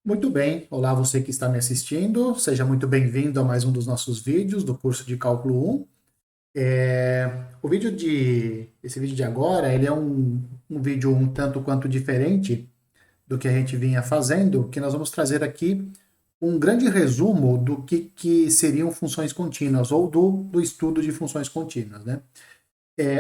Muito bem, olá você que está me assistindo, seja muito bem-vindo a mais um dos nossos vídeos do curso de Cálculo 1. Esse vídeo de agora, ele é um vídeo um tanto quanto diferente do que a gente vinha fazendo, que nós vamos trazer aqui um grande resumo do que seriam funções contínuas ou do estudo de funções contínuas, né?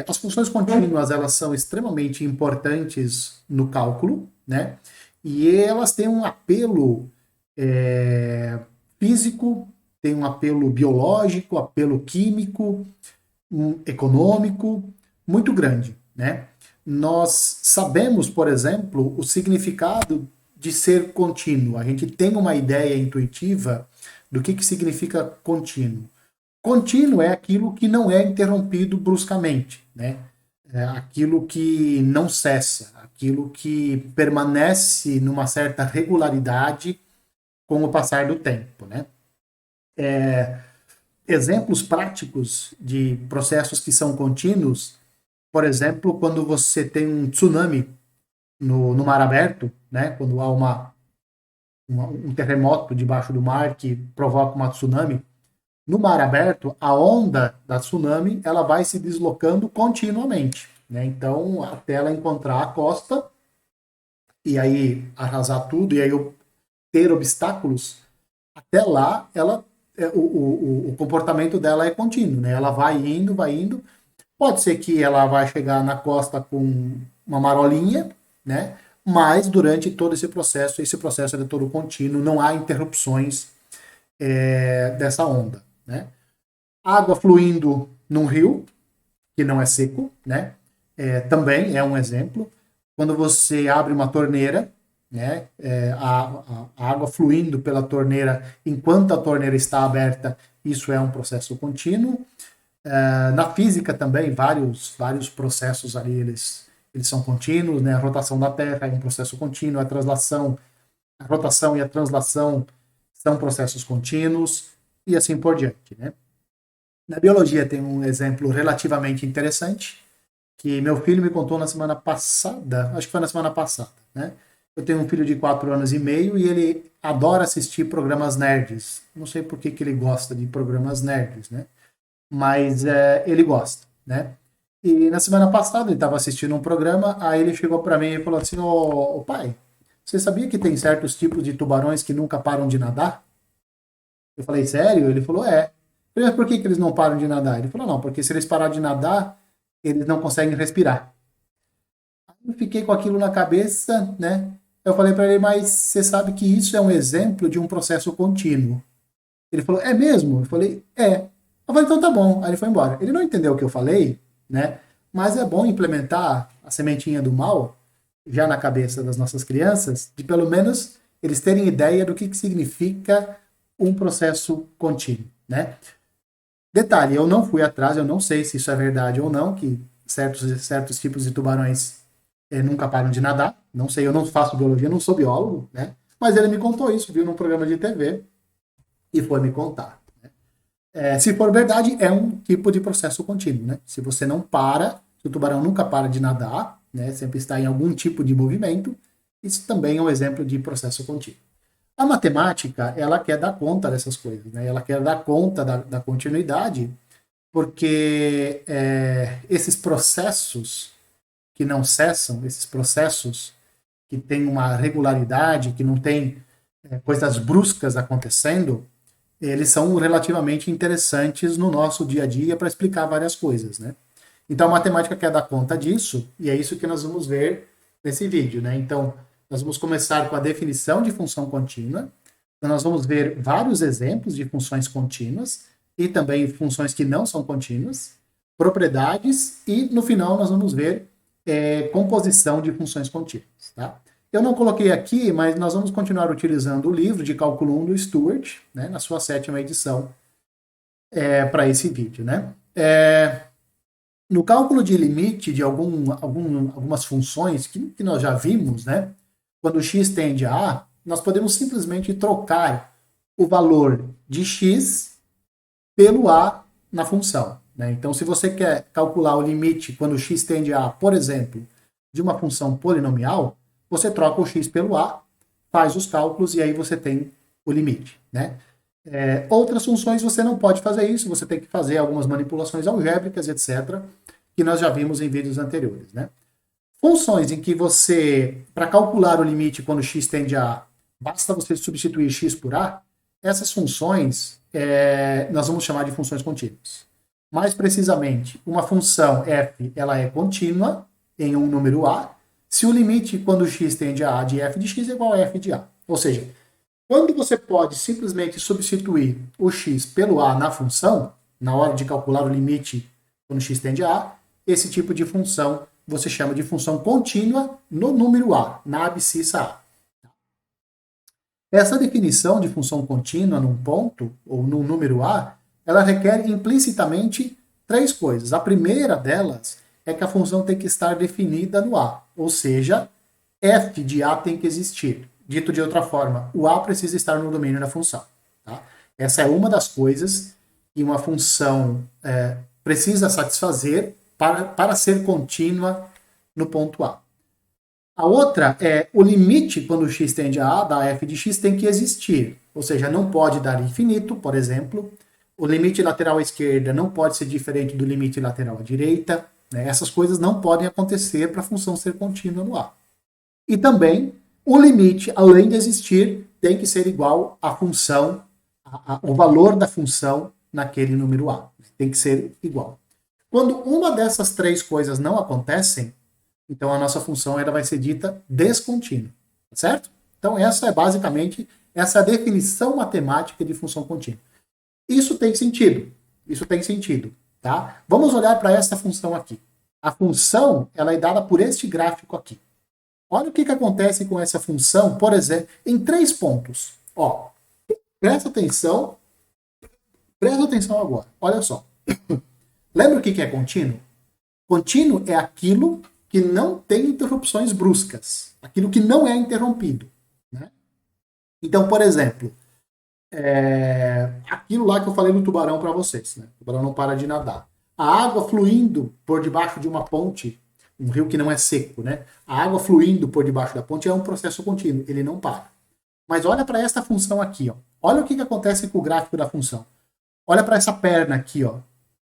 As funções contínuas, elas são extremamente importantes no cálculo, né? E elas têm um apelo é, físico, têm um apelo biológico, apelo químico, econômico muito grande, né? Nós sabemos, por exemplo, o significado de ser contínuo. A gente tem uma ideia intuitiva do que significa contínuo. Contínuo é aquilo que não é interrompido bruscamente, né? É aquilo que não cessa, aquilo que permanece numa certa regularidade com o passar do tempo, né? Exemplos práticos de processos que são contínuos, por exemplo, quando você tem um tsunami no mar aberto, né? Quando há um terremoto debaixo do mar que provoca uma tsunami, no mar aberto, a onda da tsunami ela vai se deslocando continuamente, né? Então, até ela encontrar a costa e aí arrasar tudo e aí ter obstáculos, até lá o comportamento dela é contínuo, né? Ela vai indo, vai indo. Pode ser que ela vai chegar na costa com uma marolinha, né? Mas durante todo esse processo é todo contínuo, não há interrupções dessa onda, né? Água fluindo num rio, que não é seco, né? Também é um exemplo. Quando você abre uma torneira, né? A água fluindo pela torneira enquanto a torneira está aberta, isso é um processo contínuo. Na física também, vários processos ali, eles são contínuos, né? A rotação da Terra é um processo contínuo, a rotação e a translação são processos contínuos, e assim por diante, né? Na biologia tem um exemplo relativamente interessante, que meu filho me contou na semana passada, acho que foi na semana passada, né? Eu tenho um filho de 4 anos e meio e ele adora assistir programas nerds. Não sei por que ele gosta de programas nerds, né? Mas ele gosta, né? E na semana passada ele estava assistindo um programa, aí ele chegou para mim e falou assim: ô pai, você sabia que tem certos tipos de tubarões que nunca param de nadar? Eu falei, sério? Ele falou, é. Eu falei, mas por que eles não param de nadar? Ele falou, não, porque se eles pararem de nadar, eles não conseguem respirar. Eu fiquei com aquilo na cabeça, né? Eu falei para ele, mas você sabe que isso é um exemplo de um processo contínuo. Ele falou, é mesmo? Eu falei, é. Eu falei, então tá bom. Aí ele foi embora. Ele não entendeu o que eu falei, né? Mas é bom implementar a sementinha do mal já na cabeça das nossas crianças, de pelo menos eles terem ideia do que significa um processo contínuo, né? Detalhe, eu não fui atrás, eu não sei se isso é verdade ou não, que certos tipos de tubarões nunca param de nadar. Não sei, eu não faço biologia, não sou biólogo, né? Mas ele me contou isso, viu num programa de TV e foi me contar. Se for verdade, é um tipo de processo contínuo, né? Se você não para, se o tubarão nunca para de nadar, né? Sempre está em algum tipo de movimento, isso também é um exemplo de processo contínuo. A matemática, ela quer dar conta dessas coisas, né? Ela quer dar conta da continuidade, porque esses processos que não cessam, esses processos que têm uma regularidade, que não tem coisas bruscas acontecendo, eles são relativamente interessantes no nosso dia a dia para explicar várias coisas, né? Então a matemática quer dar conta disso, e é isso que nós vamos ver nesse vídeo, né? Então, nós vamos começar com a definição de função contínua, então nós vamos ver vários exemplos de funções contínuas e também funções que não são contínuas, propriedades e no final nós vamos ver composição de funções contínuas, tá? Eu não coloquei aqui, mas nós vamos continuar utilizando o livro de cálculo 1 do Stewart, né, na sua 7ª edição, para esse vídeo, né? No cálculo de limite de algumas funções que nós já vimos, né? Quando x tende a A, nós podemos simplesmente trocar o valor de x pelo A na função, né? Então, se você quer calcular o limite quando x tende a A, por exemplo, de uma função polinomial, você troca o x pelo A, faz os cálculos e aí você tem o limite, né? Outras funções você não pode fazer isso, você tem que fazer algumas manipulações algébricas, etc., que nós já vimos em vídeos anteriores, né? Funções em que você, para calcular o limite quando x tende a A, basta você substituir x por A, essas funções nós vamos chamar de funções contínuas. Mais precisamente, uma função f ela é contínua em um número A, se o limite quando x tende a de f de x é igual a f de A. Ou seja, quando você pode simplesmente substituir o x pelo A na função, na hora de calcular o limite quando x tende a A, esse tipo de função você chama de função contínua no número A, na abscissa A. Essa definição de função contínua num ponto, ou num número A, ela requer implicitamente três coisas. A primeira delas é que a função tem que estar definida no A, ou seja, f de A tem que existir. Dito de outra forma, o A precisa estar no domínio da função. Tá? Essa é uma das coisas que uma função precisa satisfazer para ser contínua no ponto A. A outra é o limite, quando x tende a A, da f de x tem que existir. Ou seja, não pode dar infinito, por exemplo. O limite lateral à esquerda não pode ser diferente do limite lateral à direita. Né? Essas coisas não podem acontecer para a função ser contínua no A. E também, o limite, além de existir, tem que ser igual à função, o valor da função naquele número A. Tem que ser igual. Quando uma dessas três coisas não acontecem, então a nossa função ela vai ser dita descontínua, certo? Então essa é basicamente essa definição matemática de função contínua. Isso tem sentido, tá? Vamos olhar para essa função aqui. A função ela é dada por este gráfico aqui. Olha o que acontece com essa função, por exemplo, em 3 pontos. Ó, presta atenção agora. Olha só. Lembra o que é contínuo? Contínuo é aquilo que não tem interrupções bruscas, aquilo que não é interrompido. Né? Então, por exemplo, aquilo lá que eu falei do tubarão para vocês. Né? O tubarão não para de nadar. A água fluindo por debaixo de uma ponte, um rio que não é seco, né? A água fluindo por debaixo da ponte é um processo contínuo, ele não para. Mas olha para essa função aqui, ó. Olha o que acontece com o gráfico da função. Olha para essa perna aqui, ó,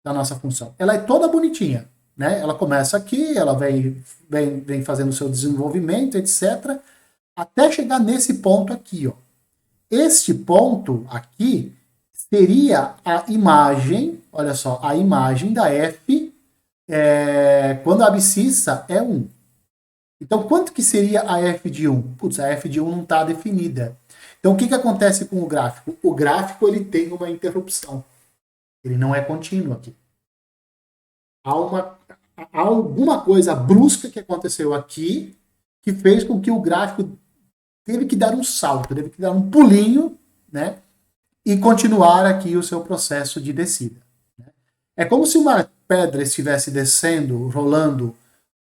da nossa função. Ela é toda bonitinha, né? Ela começa aqui, ela vem fazendo o seu desenvolvimento, etc., até chegar nesse ponto aqui, ó. Este ponto aqui seria a imagem, olha só, a imagem da f quando a abscissa é 1. Então, quanto que seria a f de 1? Putz, a f de 1 não está definida. Então, o que acontece com o gráfico? O gráfico ele tem uma interrupção. Ele não é contínuo aqui. Há alguma coisa brusca que aconteceu aqui que fez com que o gráfico teve que dar um salto, teve que dar um pulinho, né? E continuar aqui o seu processo de descida. É como se uma pedra estivesse descendo, rolando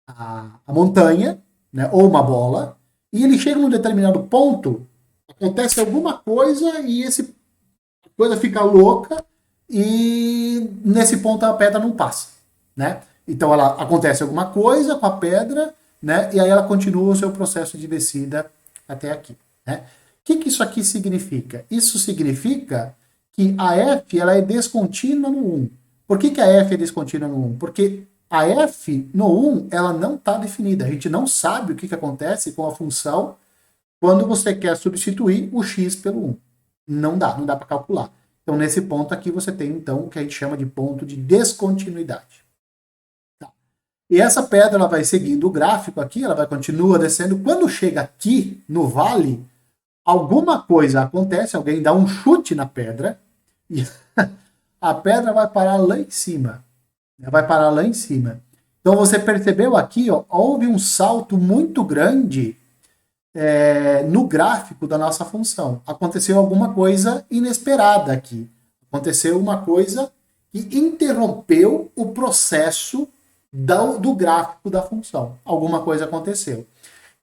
a montanha, né, ou uma bola, e ele chega num determinado ponto, acontece alguma coisa e essa coisa fica louca e nesse ponto a pedra não passa, né? Então acontece alguma coisa com a pedra, né, e aí ela continua o seu processo de descida até aqui, né? O que isso aqui significa? Isso significa que a f ela é descontínua no 1. Por que a f é descontínua no 1? Porque a f no 1 ela não está definida. A gente não sabe o que acontece com a função quando você quer substituir o x pelo 1. Não dá para calcular. Então, nesse ponto aqui, você tem, então, o que a gente chama de ponto de descontinuidade. Tá. E essa pedra ela vai seguindo o gráfico aqui, ela vai continuar descendo. Quando chega aqui no vale, alguma coisa acontece, alguém dá um chute na pedra e a pedra vai parar lá em cima. Vai parar lá em cima. Então você percebeu aqui, ó, houve um salto muito grande no gráfico da nossa função. Aconteceu alguma coisa inesperada aqui. Aconteceu uma coisa que interrompeu o processo do gráfico da função. Alguma coisa aconteceu.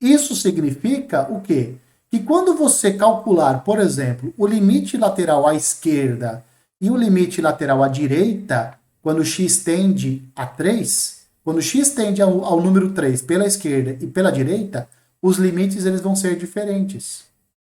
Isso significa o quê? Que quando você calcular, por exemplo, o limite lateral à esquerda e o limite lateral à direita, quando x tende a 3, quando x tende ao número 3 pela esquerda e pela direita, os limites eles vão ser diferentes.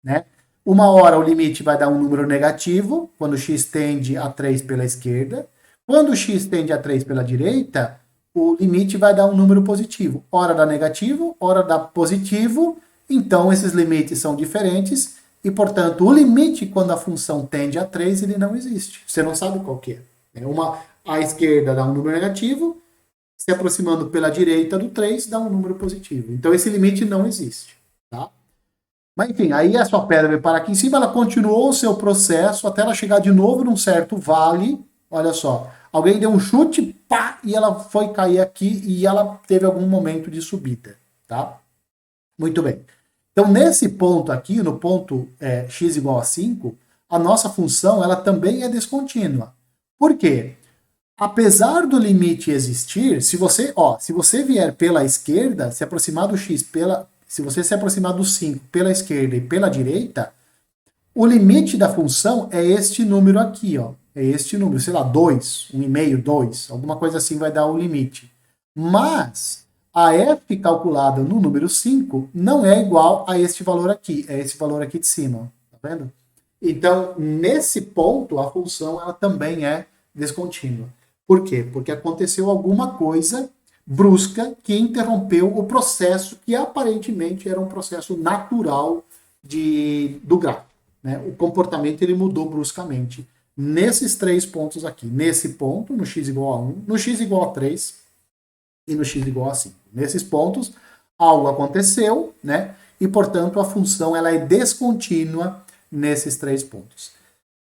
né? Uma hora o limite vai dar um número negativo, quando x tende a 3 pela esquerda. Quando x tende a 3 pela direita, o limite vai dar um número positivo. Ora dá negativo, ora dá positivo. Então, esses limites são diferentes. E, portanto, o limite, quando a função tende a 3, ele não existe. Você não sabe qual que é. A esquerda dá um número negativo, se aproximando pela direita do 3, dá um número positivo. Então, esse limite não existe. Tá? Mas, enfim, aí a sua pedra veio parar aqui em cima, ela continuou o seu processo até ela chegar de novo num certo vale. Olha só, alguém deu um chute, pá, e ela foi cair aqui e ela teve algum momento de subida, tá? Muito bem. Então, nesse ponto aqui, no ponto x igual a 5, a nossa função ela também é descontínua. Por quê? Apesar do limite existir, se você vier pela esquerda, se aproximar do x se você se aproximar do 5 pela esquerda e pela direita, o limite da função é este número aqui, ó. É este número, sei lá, 2, 1,5, 2, alguma coisa assim vai dar o limite. Mas a f calculada no número 5 não é igual a este valor aqui, é esse valor aqui de cima, tá vendo? Então, nesse ponto, a função ela também é descontínua. Por quê? Porque aconteceu alguma coisa brusca que interrompeu o processo que aparentemente era um processo natural do gráfico. Né? O comportamento ele mudou bruscamente nesses três pontos aqui. Nesse ponto, no x igual a 1, no x igual a 3 e no x igual a 5. Nesses pontos, algo aconteceu, né? E, portanto, a função ela é descontínua nesses três pontos.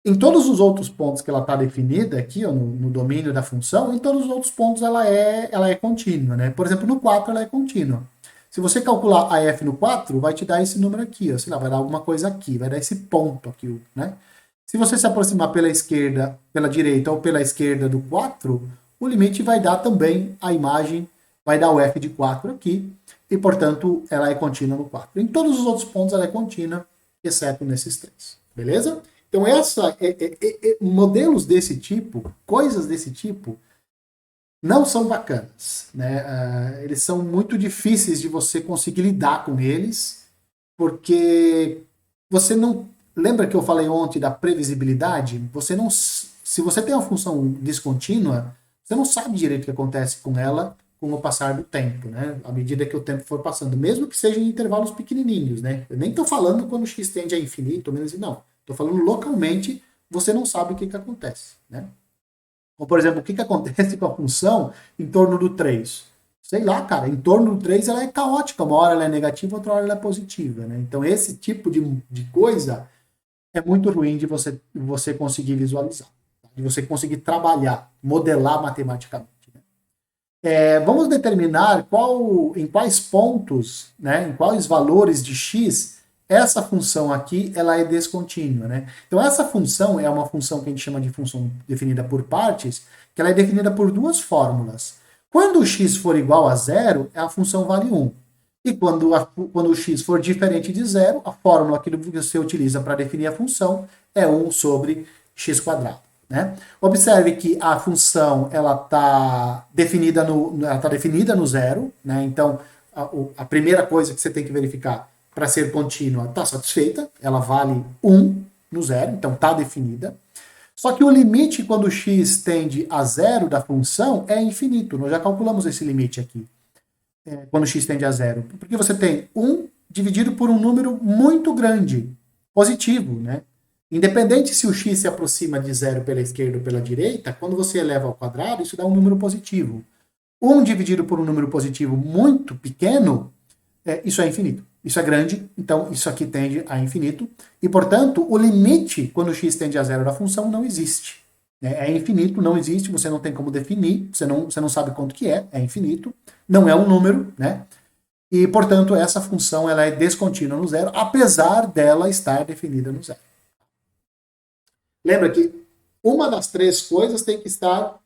Em todos os outros pontos que ela está definida aqui, ó, no domínio da função, em todos os outros pontos ela é contínua, né? Por exemplo, no 4 ela é contínua. Se você calcular a f no 4, vai te dar esse número aqui, ó, sei lá, vai dar alguma coisa aqui, vai dar esse ponto aqui, né? Se você se aproximar pela esquerda, pela direita ou pela esquerda do 4, o limite vai dar também a imagem, vai dar o f de 4 aqui, e, portanto, ela é contínua no 4. Em todos os outros pontos ela é contínua, exceto nesses três. Beleza? Então, modelos desse tipo, coisas desse tipo, não são bacanas. Né? Eles são muito difíceis de você conseguir lidar com eles, porque você não. Lembra que eu falei ontem da previsibilidade? Você não. Se você tem uma função descontínua, você não sabe direito o que acontece com ela com o passar do tempo, né? À medida que o tempo for passando, mesmo que seja em intervalos pequenininhos, né? Eu nem estou falando quando o x tende a infinito, ou menos, não. Estou falando localmente, você não sabe o que acontece, né? Ou, por exemplo, o que acontece com a função em torno do 3? Sei lá, cara, em torno do 3 ela é caótica, uma hora ela é negativa, outra hora ela é positiva, né? Então esse tipo de coisa é muito ruim de você conseguir visualizar, tá? De você conseguir trabalhar, modelar matematicamente. Vamos determinar em quais pontos, né, em quais valores de x essa função aqui ela é descontínua. Né? Então essa função é uma função que a gente chama de função definida por partes, que ela é definida por duas fórmulas. Quando o x for igual a zero, a função vale 1. E quando o x for diferente de zero, a fórmula que você utiliza para definir a função é 1 sobre x quadrado. Né? Observe que a função ela está definida no zero, né? Então a primeira coisa que você tem que verificar para ser contínua está satisfeita, ela vale 1 no zero, então está definida. Só que o limite quando x tende a zero da função é infinito. Nós já calculamos esse limite aqui, quando x tende a zero. Porque você tem 1 dividido por um número muito grande, positivo, né? Independente se o x se aproxima de zero pela esquerda ou pela direita, quando você eleva ao quadrado, isso dá um número positivo. 1 dividido por um número positivo muito pequeno, isso é infinito. Isso é grande, então isso aqui tende a infinito. E, portanto, o limite, quando o x tende a zero da função, não existe. É infinito, não existe, você não tem como definir, você não sabe quanto que é infinito, não é um número, né? E, portanto, essa função ela é descontínua no zero, apesar dela estar definida no zero. Lembra que uma das três coisas tem que estar,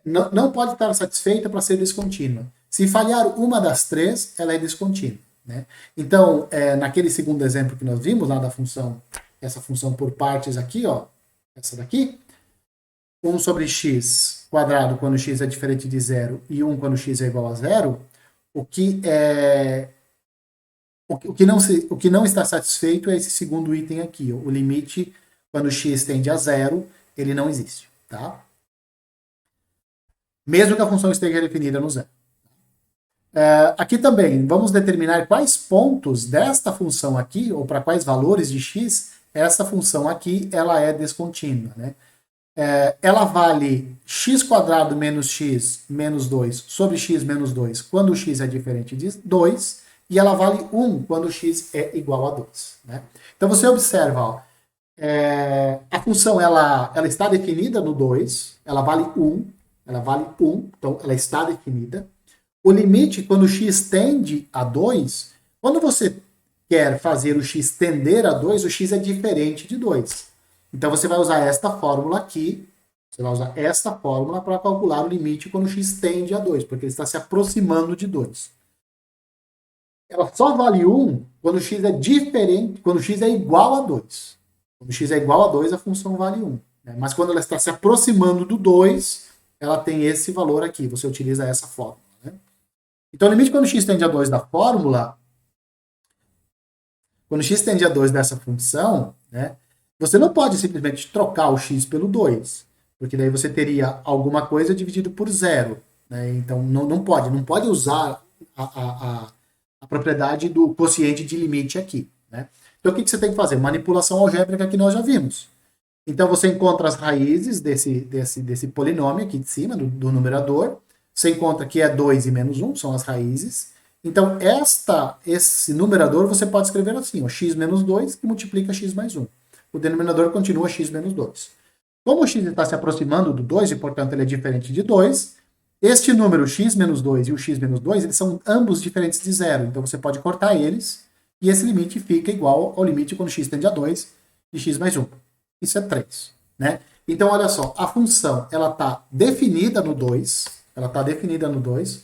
não pode estar satisfeita para ser descontínua. Se falhar uma das três, ela é descontínua. Né? Então, naquele segundo exemplo que nós vimos lá da função, essa função por partes aqui, ó, essa daqui, 1 sobre x quadrado quando x é diferente de zero e 1 quando x é igual a zero, o que o que não está satisfeito é esse segundo item aqui. Ó. O limite, quando x tende a zero, ele não existe. Tá? Mesmo que a função esteja definida no zero. Aqui também, vamos determinar quais pontos desta função aqui, ou para quais valores de x, essa função aqui ela é descontínua. Né? Ela vale x² menos x menos 2 sobre x menos 2 quando x é diferente de 2, e ela vale 1 quando x é igual a 2. Né? Então você observa, ó, a função ela está definida no 2, ela vale 1, então ela está definida. O limite, quando x tende a 2, quando você quer fazer o x tender a 2, o x é diferente de 2. Então você vai usar esta fórmula aqui, você vai usar esta fórmula para calcular o limite quando x tende a 2, porque ele está se aproximando de 2. Ela só vale 1 quando x é diferente, quando x é igual a 2. Quando x é igual a 2, a função vale 1. Né? Mas quando ela está se aproximando do 2, ela tem esse valor aqui, você utiliza essa fórmula. Né? Então o limite quando x tende a 2 da fórmula, quando x tende a 2 dessa função, né, você não pode simplesmente trocar o x pelo 2, porque daí você teria alguma coisa dividido por zero. Né? Então não pode usar a propriedade do quociente de limite aqui. Né? Então o que você tem que fazer? Manipulação algébrica que nós já vimos. Então você encontra as raízes desse polinômio aqui de cima, do numerador. Você encontra que é 2 e menos 1, são as raízes. Então esse numerador você pode escrever assim, ó, x menos 2 que multiplica x mais 1. O denominador continua x menos 2. Como o x está se aproximando do 2 e, portanto, ele é diferente de 2, este número x menos 2 e o x menos 2, eles são ambos diferentes de zero. Então você pode cortar eles e esse limite fica igual ao limite quando x tende a 2 de x mais 1. Isso é 3. Né? Então, olha só, a função ela está definida no 2,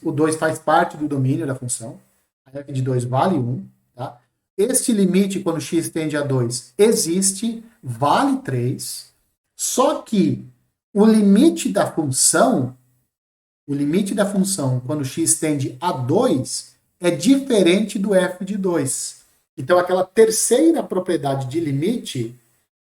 o 2 faz parte do domínio da função, a f de 2 vale 1, tá? Este limite, quando x tende a 2, existe, vale 3, só que o limite da função, quando x tende a 2, é diferente do f de 2. Então, aquela terceira propriedade de limite,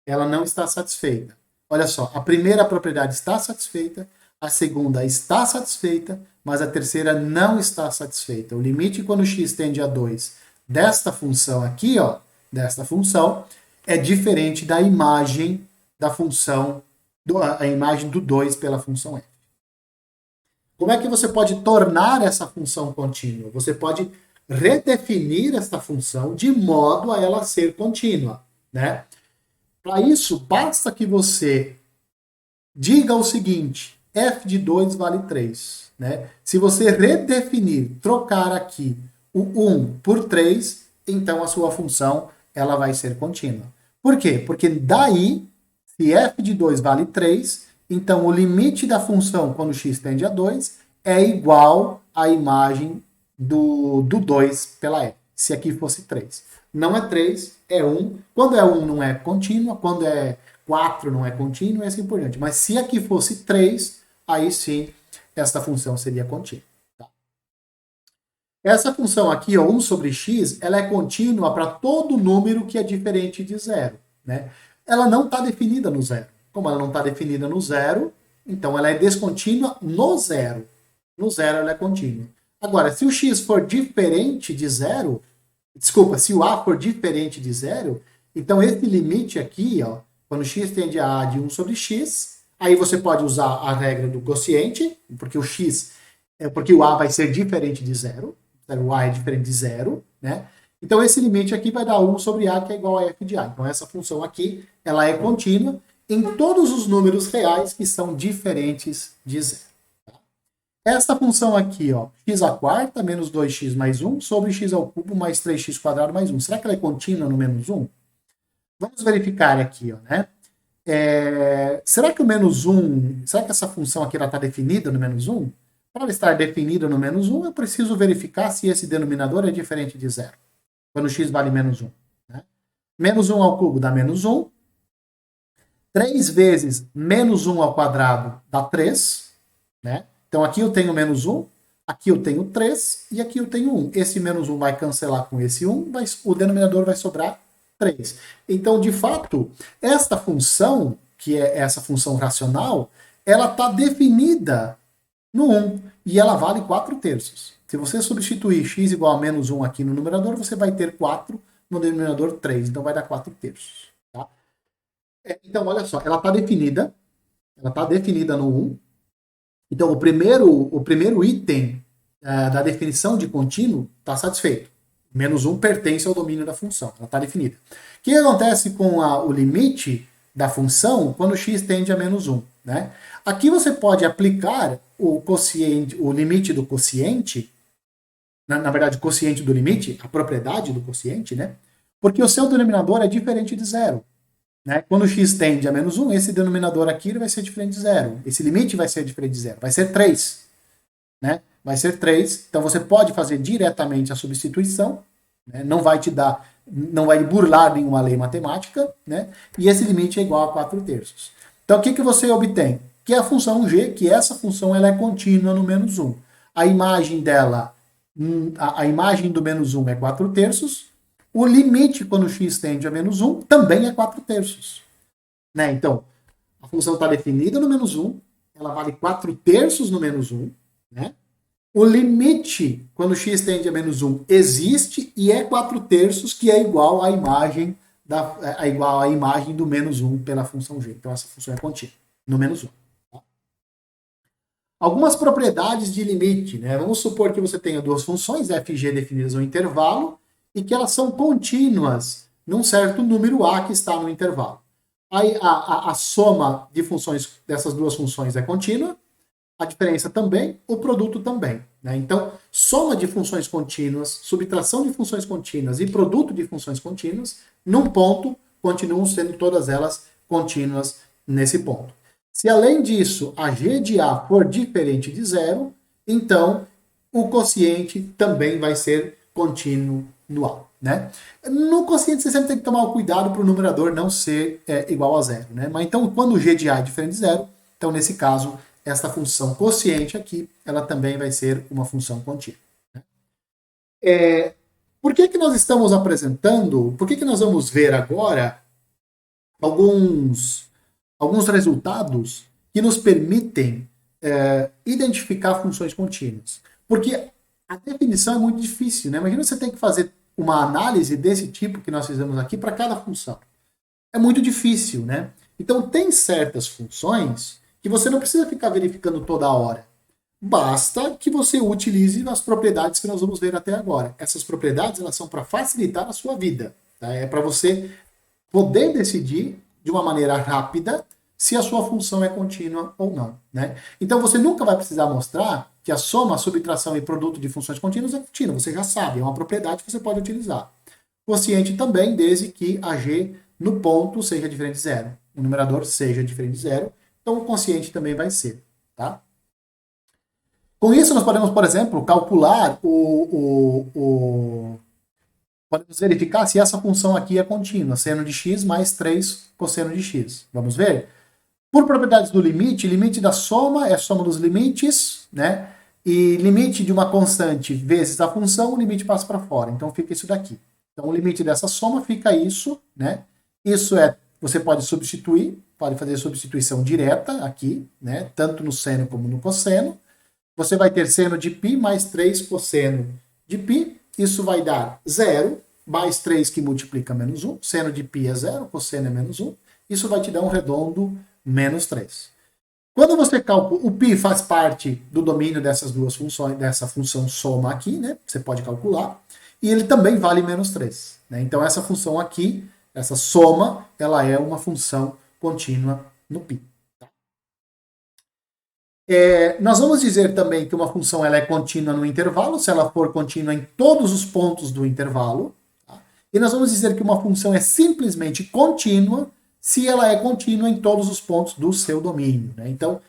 ela não está satisfeita. Olha só, a primeira propriedade está satisfeita, a segunda está satisfeita, mas a terceira não está satisfeita. O limite quando x tende a 2 desta função aqui, ó, desta função, é diferente da imagem da função, a imagem do 2 pela função f. Como é que você pode tornar essa função contínua? Você pode redefinir esta função de modo a ela ser contínua, né? Para isso, basta que você diga o seguinte, f de 2 vale 3. Né? Se você redefinir, trocar aqui o 1 por 3, então a sua função ela vai ser contínua. Por quê? Porque daí, se f de 2 vale 3, então o limite da função quando x tende a 2 é igual à imagem do 2 pela f, se aqui fosse 3. Não é 3, é 1. Quando é 1 não é contínua, quando é 4 não é contínua e assim por diante. Mas se aqui fosse 3, aí sim, esta função seria contínua. Tá? Essa função aqui, ó, 1 sobre x, ela é contínua para todo número que é diferente de zero. Né? Ela não está definida no zero. Como ela não está definida no zero, então ela é descontínua no zero. No zero ela é contínua. Agora, se o x for diferente de zero, desculpa, se o a for diferente de zero, então esse limite aqui, ó, quando x tende a a de 1 sobre x, aí você pode usar a regra do quociente, porque porque o a vai ser diferente de zero, o a é diferente de zero, né? Então esse limite aqui vai dar 1 sobre a, que é igual a f de a. Então essa função aqui, ela é contínua em todos os números reais que são diferentes de zero. Esta função aqui, ó, x² menos 2x mais 1 sobre x ao cubo mais 3x² mais 1. Será que ela é contínua no menos 1? Vamos verificar aqui, ó, né? Será que o menos 1, será que essa função aqui está definida no menos 1? Para ela estar definida no menos 1, eu preciso verificar se esse denominador é diferente de zero, quando x vale menos 1. Né? Menos 1 ao cubo dá menos 1. 3 vezes menos 1 ao quadrado dá 3, né? Então aqui eu tenho menos 1, Aqui eu tenho 3 e aqui eu tenho 1. Esse menos 1 vai cancelar com esse 1, o denominador vai sobrar 3. Então, de fato, esta função, que é essa função racional, ela está definida no 1 e ela vale 4 terços. Se você substituir x igual a menos 1 aqui no numerador, você vai ter 4, no denominador 3, então vai dar 4 terços. Tá? Então, olha só, ela está definida no 1. Então, o primeiro item da definição de contínuo está satisfeito. Menos 1 pertence ao domínio da função, ela está definida. O que acontece com o limite da função quando x tende a menos 1? Né? Aqui você pode aplicar o limite do quociente, na verdade, o quociente do limite, a propriedade do quociente, né? Porque o seu denominador é diferente de zero. Né? Quando x tende a menos 1, esse denominador aqui vai ser diferente de zero. Esse limite vai ser diferente de zero. Vai ser 3. Né? Vai ser 3. Então você pode fazer diretamente a substituição. Né? Não vai te dar, não vai burlar nenhuma lei matemática. Né? E esse limite é igual a 4 terços. Então o que você obtém? Que a função g, que essa função ela é contínua no menos 1. A imagem dela, a imagem do menos 1 é 4 terços. O limite, quando x tende a menos 1, também é 4 terços. Né? Então, a função está definida no menos 1, ela vale 4 terços no menos 1. Né? O limite, quando x tende a menos 1, existe e é 4 terços, que é igual à imagem, do menos 1 pela função g. Então, essa função é contínua, no menos 1. Tá? Algumas propriedades de limite. Né? Vamos supor que você tenha duas funções, f e g definidas no intervalo, e que elas são contínuas num certo número a que está no intervalo. Aí a soma de funções dessas duas funções é contínua, a diferença também, o produto também. Né? Então, soma de funções contínuas, subtração de funções contínuas e produto de funções contínuas, num ponto, continuam sendo todas elas contínuas nesse ponto. Se além disso a g de a for diferente de zero, então o quociente também vai ser contínuo no A. Né? No quociente você sempre tem que tomar o cuidado para o numerador não ser igual a zero. Né? Mas então, quando o g de a é diferente de zero, então nesse caso, essa função quociente aqui, ela também vai ser uma função contínua. Né? Por que nós estamos apresentando, por que nós vamos ver agora alguns resultados que nos permitem identificar funções contínuas? Porque a definição é muito difícil, né? Imagina você tem que fazer uma análise desse tipo que nós fizemos aqui para cada função. É muito difícil, né? Então, tem certas funções que você não precisa ficar verificando toda hora. Basta que você utilize as propriedades que nós vamos ver até agora. Essas propriedades, elas são para facilitar a sua vida. Tá? É para você poder decidir de uma maneira rápida se a sua função é contínua ou não. Né? Então, você nunca vai precisar mostrar que a soma, a subtração e produto de funções contínuas é contínua. Você já sabe, é uma propriedade que você pode utilizar. Quociente também, desde que a g no ponto seja diferente de zero. O numerador seja diferente de zero. Então, o quociente também vai ser. Tá? Com isso, nós podemos, por exemplo, calcular podemos verificar se essa função aqui é contínua. Seno de x mais 3 cosseno de x. Vamos ver? Por propriedades do limite, limite da soma é a soma dos limites, né? E limite de uma constante vezes a função, o limite passa para fora. Então fica isso daqui. Então o limite dessa soma fica isso, né? Isso você pode substituir, pode fazer substituição direta aqui, né? Tanto no seno como no cosseno. Você vai ter seno de π mais 3 cosseno de π. Isso vai dar 0, mais 3 que multiplica menos 1. Seno de π é 0, cosseno é menos 1. Isso vai te dar um redondo menos 3. Quando você calcula, o π faz parte do domínio dessas duas funções, dessa função soma aqui, né? Você pode calcular. E ele também vale menos 3. Né? Então essa função aqui, essa soma, ela é uma função contínua no π. Tá? Nós vamos dizer também que uma função ela é contínua no intervalo, se ela for contínua em todos os pontos do intervalo. Tá? E nós vamos dizer que uma função é simplesmente contínua se ela é contínua em todos os pontos do seu domínio. Né? Então,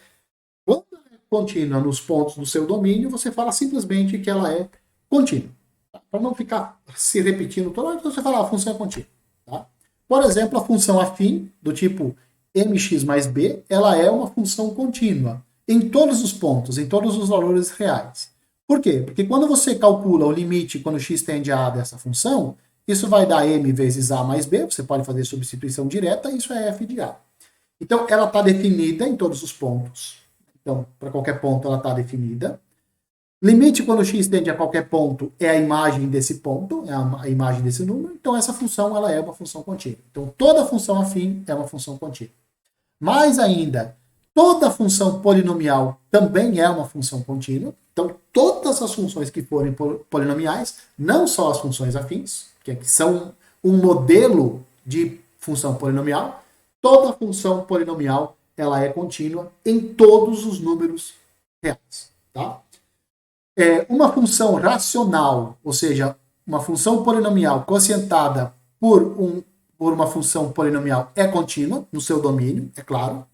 quando ela é contínua nos pontos do seu domínio, você fala simplesmente que ela é contínua. Tá? Para não ficar se repetindo toda hora, você fala a função é contínua. Tá? Por exemplo, a função afim, do tipo mx mais b, ela é uma função contínua em todos os pontos, em todos os valores reais. Por quê? Porque quando você calcula o limite quando x tende a dessa função, isso vai dar m vezes a mais b, você pode fazer substituição direta, isso é f de a. Então, ela está definida em todos os pontos. Então, para qualquer ponto, ela está definida. Limite quando x tende a qualquer ponto é a imagem desse ponto, é a imagem desse número. Então, essa função ela é uma função contínua. Então, toda função afim é uma função contínua. Mais ainda, toda função polinomial também é uma função contínua. Então, todas as funções que forem polinomiais, não só as funções afins, que são um modelo de função polinomial, toda função polinomial ela é contínua em todos os números reais. Tá? Uma função racional, ou seja, uma função polinomial quocientada por uma função polinomial é contínua no seu domínio, é claro.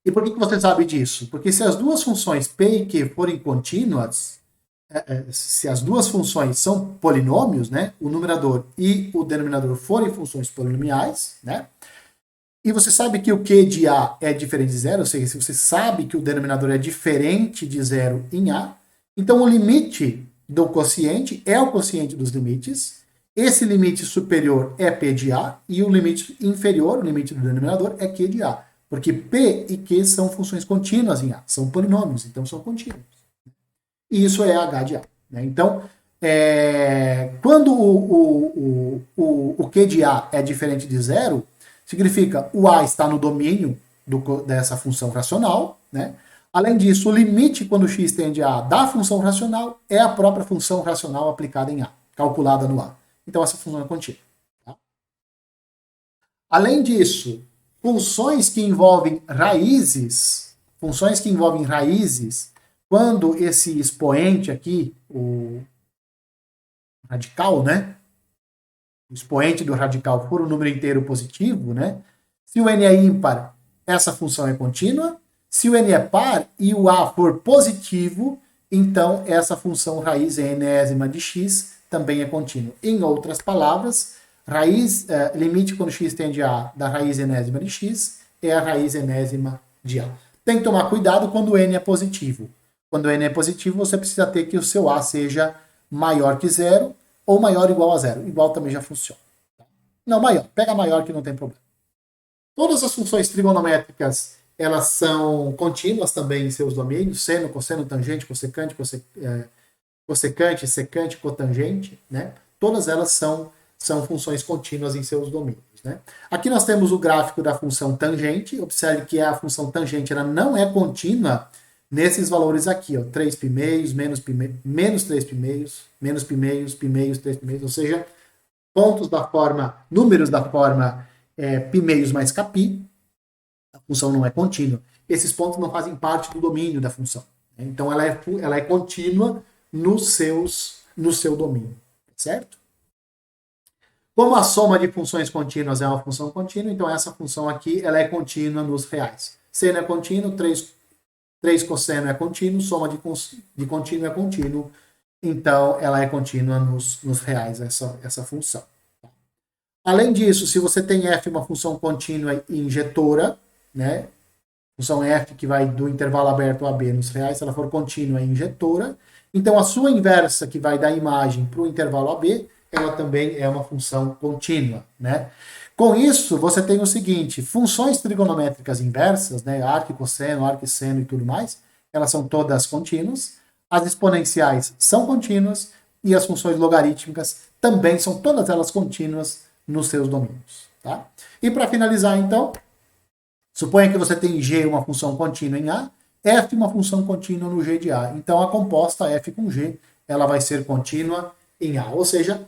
E por que você sabe disso? Porque se as duas funções P e Q forem contínuas, se as duas funções são polinômios, né, o numerador e o denominador forem funções polinomiais, né, e você sabe que o Q de A é diferente de zero, ou seja, se você sabe que o denominador é diferente de zero em A, então o limite do quociente é o quociente dos limites, esse limite superior é P de A, e o limite inferior, o limite do denominador, é Q de A. Porque P e Q são funções contínuas em A, são polinômios, então são contínuos. E isso é H de A. Né? Então, quando o Q de A é diferente de zero, significa o A está no domínio dessa função racional. Né? Além disso, o limite quando x tende a A da função racional é a própria função racional aplicada em A, calculada no A. Então, essa função é contínua. Tá? Além disso, funções que envolvem raízes, quando esse expoente aqui, o radical, né? O expoente do radical for um número inteiro positivo, né? Se o n é ímpar, essa função é contínua. Se o n é par e o a for positivo, então essa função raiz enésima de x também é contínua. Em outras palavras, limite quando x tende a A da raiz enésima de x é a raiz enésima de A. Tem que tomar cuidado quando o n é positivo. Quando o n é positivo, você precisa ter que o seu A seja maior que zero ou maior ou igual a zero. Igual também já funciona. Não, maior. Pega maior que não tem problema. Todas as funções trigonométricas, elas são contínuas também em seus domínios, seno, cosseno, tangente, cossecante, secante, cotangente, né? Todas elas são funções contínuas em seus domínios. Né? Aqui nós temos o gráfico da função tangente. Observe que a função tangente ela não é contínua nesses valores aqui, ó, 3 π meios, menos 3 π meios, menos π meios, 3 π meios, ou seja, números da forma π meios mais κ, a função não é contínua. Esses pontos não fazem parte do domínio da função. Né? Então ela é contínua no seu domínio, certo? Como a soma de funções contínuas é uma função contínua, então essa função aqui ela é contínua nos reais. Seno é contínuo, 3 cosseno é contínuo, soma de contínuo é contínuo, então ela é contínua nos reais, essa função. Além disso, se você tem f uma função contínua e injetora, né, função f que vai do intervalo aberto a b nos reais, se ela for contínua e injetora, então a sua inversa que vai da imagem para o intervalo AB, ela também é uma função contínua. Né? Com isso, você tem o seguinte, funções trigonométricas inversas, né, arco e cosseno, arco e seno e tudo mais, elas são todas contínuas, as exponenciais são contínuas e as funções logarítmicas também são todas elas contínuas nos seus domínios. Tá? E para finalizar, então, suponha que você tem G uma função contínua em A, F uma função contínua no G de A. Então, a composta F com G, ela vai ser contínua em A. Ou seja,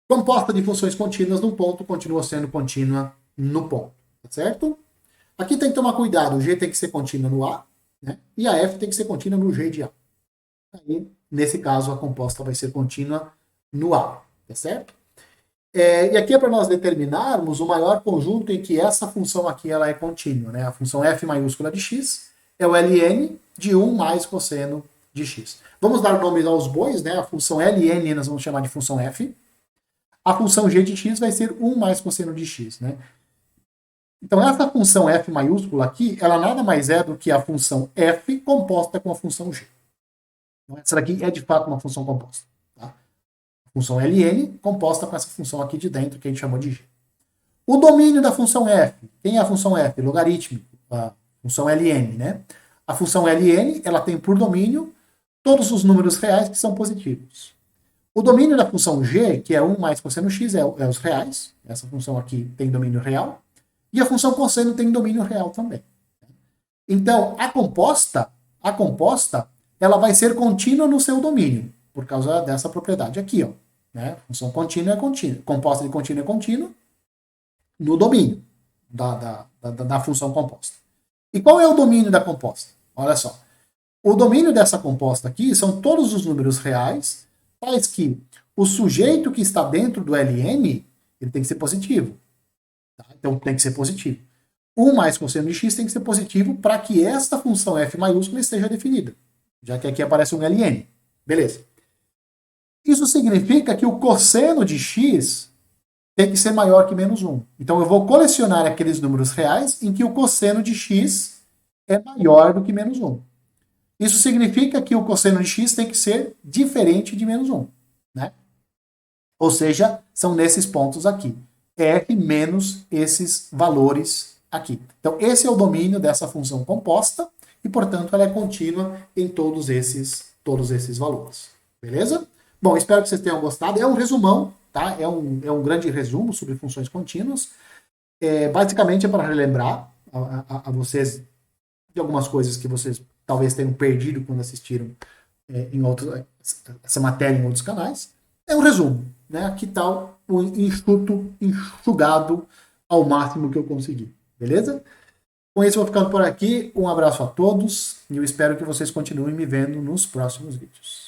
composta de funções contínuas num ponto continua sendo contínua no ponto. Tá certo? Aqui tem que tomar cuidado. O G tem que ser contínua no A, né? E a F tem que ser contínua no G de A. Aí, nesse caso, a composta vai ser contínua no A. Tá certo? E aqui é para nós determinarmos o maior conjunto em que essa função aqui ela é contínua. Né? A função f maiúscula de x é o ln de 1 mais cosseno de x. Vamos dar nomes aos bois, né? A função ln nós vamos chamar de função f. A função g de x vai ser 1 mais cosseno de x. Né? Então, essa função f maiúscula aqui, ela nada mais é do que a função f composta com a função g. Então, essa daqui é de fato uma função composta. Tá? A função ln composta com essa função aqui de dentro que a gente chamou de g. O domínio da função f. Quem é a função f? Logarítmico. A função ln, né? A função ln, ela tem por domínio todos os números reais que são positivos. O domínio da função g, que é 1 mais cosseno x, é os reais. Essa função aqui tem domínio real. E a função cosseno tem domínio real também. Então, a composta, ela vai ser contínua no seu domínio, por causa dessa propriedade aqui, ó. Né? Função contínua é contínua. Composta de contínuo é contínuo no domínio da função composta. E qual é o domínio da composta? Olha só. O domínio dessa composta aqui são todos os números reais, tais que o sujeito que está dentro do ln, ele tem que ser positivo. Tá? Então tem que ser positivo. 1 mais cosseno de x tem que ser positivo para que esta função f maiúscula esteja definida, já que aqui aparece um ln. Beleza. Isso significa que o cosseno de x tem que ser maior que menos 1. Então eu vou colecionar aqueles números reais em que o cosseno de x é maior do que menos 1. Isso significa que o cosseno de x tem que ser diferente de menos 1. Né? Ou seja, são nesses pontos aqui. F menos esses valores aqui. Então, esse é o domínio dessa função composta e, portanto, ela é contínua em todos esses valores. Beleza? Bom, espero que vocês tenham gostado. É um resumão, tá? É um grande resumo sobre funções contínuas. Basicamente é para relembrar a vocês de algumas coisas que vocês talvez tenham perdido quando assistiram essa matéria em outros canais. É um resumo, né? Que tal o enxugado ao máximo que eu consegui, beleza? Com isso eu vou ficando por aqui. Um abraço a todos e eu espero que vocês continuem me vendo nos próximos vídeos.